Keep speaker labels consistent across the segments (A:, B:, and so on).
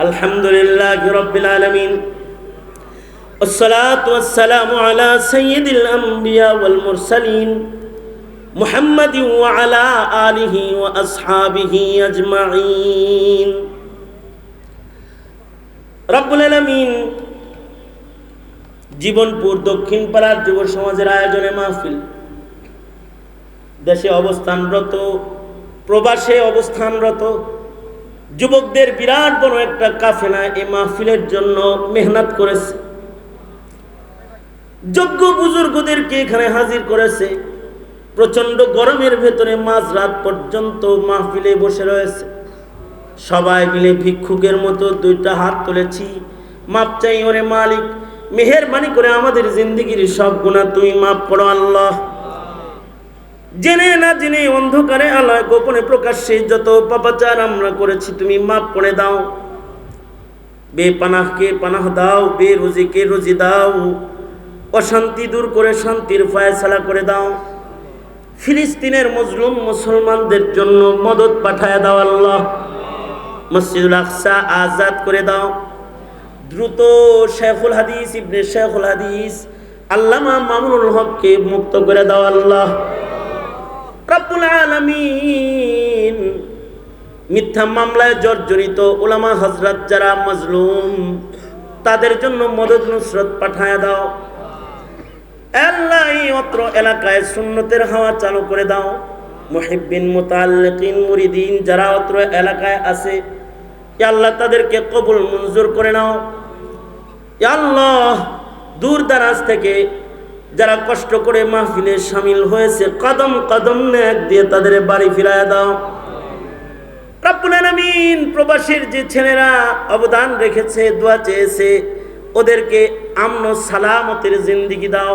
A: আলহামদুলিল্লাহি রাব্বিল আলামিন والصلاة والسلام على سيد الأنبياء والمرسلين محمد وعلى آله وأصحابه أجمعين رب العالمين জীবনপুর দক্ষিণ পাড়ার যুব সমাজের আয়োজনে মাহফিল, দেশে অবস্থানরত প্রবাসে অবস্থানরত যুবকদের বিরাট বড় একটা কাফেলা এই মাহফিলের জন্য মেহনত করেছে। যোগ্য বুজুর্গদেরকে এখানে হাজির করেছে। প্রচন্ড গরমের ভেতরে মাঝরাত পর্যন্ত মাহফিলে বসে রয়েছে। সবাই মিলে ভিক্ষুকের মতো দুইটা হাত তুলেছি, মাপ চাই ওরে মালিক, মেহেরবানি করে আমাদের জিন্দেগির সব গুনাহ তুমি মাফ করো আল্লাহ। জেনে না জেনে অন্ধকারে আলোয় গোপনে প্রকাশ্যে যত পাপাচার আমরা করেছি তুমি মাফ করে দাও। বেপানাহকে পানাহ দাও, বেরুজিকে রুজি দাও, অশান্তি দূর করে শান্তির ফয়সালা করে দাও। ফিলিস্তিনের মজলুম মুসলমানদের জন্য মদদ পাঠায় দাও আল্লাহ। মসজিদুল আকসা আজাদ করে দাও। দ্রুত শেখুল হাদিস ইবনে শেখুল হাদিস আল্লামা মামুনুল হককে মুক্ত করে দাও আল্লাহ রাব্বুল আলামিন। মিথ্যা মামলায় জর্জরিত উলামা হযরত যারা মজলুম, তাদের জন্য মদদ নুসরত পাঠায় দাও আল্লাহ। এই অত্র এলাকায় সুন্নতের হাওয়া চালু করে দাও। মুহিব্বিন মুতাআল্লিকিন মুরিদিন যারা অত্র এলাকায় আছে, ইয়া আল্লাহ তাদেরকে কবুল মঞ্জুর করে নাও। ইয়া আল্লাহ দূর দারাজ থেকে যারা কষ্ট করে মাহফিলে শামিল হয়েছে, কদম কদম নেক দিয়ে তাদের বাড়ি ফিরায় দাও রব্বুল আলামিন। প্রবাসীর যে ছেলেরা অবদান রেখেছে, দোয়া চেয়েছে, ওদেরকে আমন সালামতের জিন্দেগি দাও।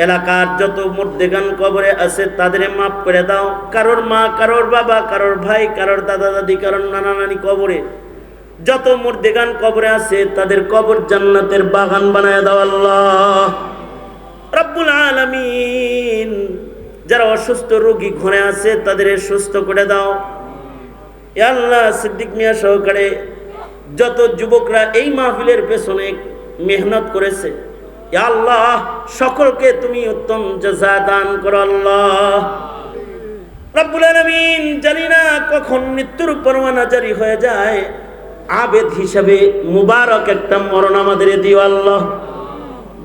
A: এলাকার যত মুর্দেগান কবরে আছে তাদের মাফ করে দাও। কারোর মা, কারোর বাবা, কারোর ভাই, কারোর দাদা দাদি, কারোর নানা নানি কবরে যত মুর্দেগান কবরে আছে তাদের কবর জান্নাতের বাগান বানায় দাও আল্লাহ রাব্বুল আলামিন। যারা অসুস্থ রোগী ঘরে আছে তাদের সুস্থ করে দাও ইয়া আল্লাহ। সিদ্দিক মিয়া সহকারে যত যুবকরা এই মাহফিলের পেছনে মেহনত করেছে, ইয়া আল্লাহ সকলকে তুমি উত্তম জাযা দান করো আল্লাহ রাব্বুল আলামিন। জানি না কখন মৃত্যুর পরোয়ানা জারি হয়ে যায়, আবেদ হিসাবে মুবারক একটা মরণ আমাদের দিও আল্লাহ।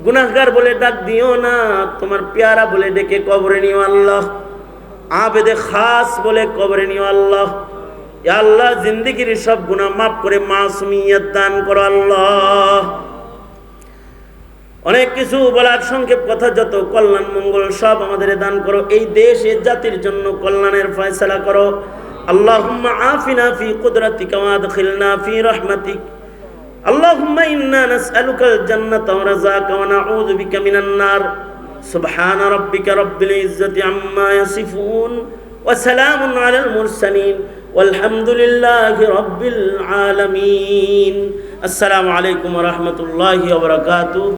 A: গুনাহগার বলে ডাক দিও না, তোমার পেয়ারা বলে ডেকে কবরে নিও আল্লাহ। আবেদে খাস বলে কবরে নিও আল্লাহ। ইয়া আল্লাহ জিন্দেগির সব গুনাহ মাফ করে মাসুমিয়ত দান করো আল্লাহ। অনেক কিছু বলার সংক্ষেপ কথা, যত কল্যাণ মঙ্গল সব আমাদের দান করো। এই দেশ এই জাতির জন্য কল্যাণের ফয়সালা করো। আল্লাহুম্মা আফিনা ফি কুদরাতিকা ওয়া আদখিলনা ফি রাহমাতিক। আল্লাহুম্মা ইন্না নাসআলুকাল জান্নাতা ওয়া রাযাকা ওয়া নাউযু বিকা মিনান নার। সুবহানা রাব্বিকা রাব্বিল ইজ্জাতি আম্মা ইয়াসিফুন ওয়া সালামুন আলাল মুরসালিন ওয়ালহামদুলিল্লাহি রাব্বিল আলামিন। আসসালামু আলাইকুম ওয়া রাহমাতুল্লাহি ওয়া বারাকাতুহু।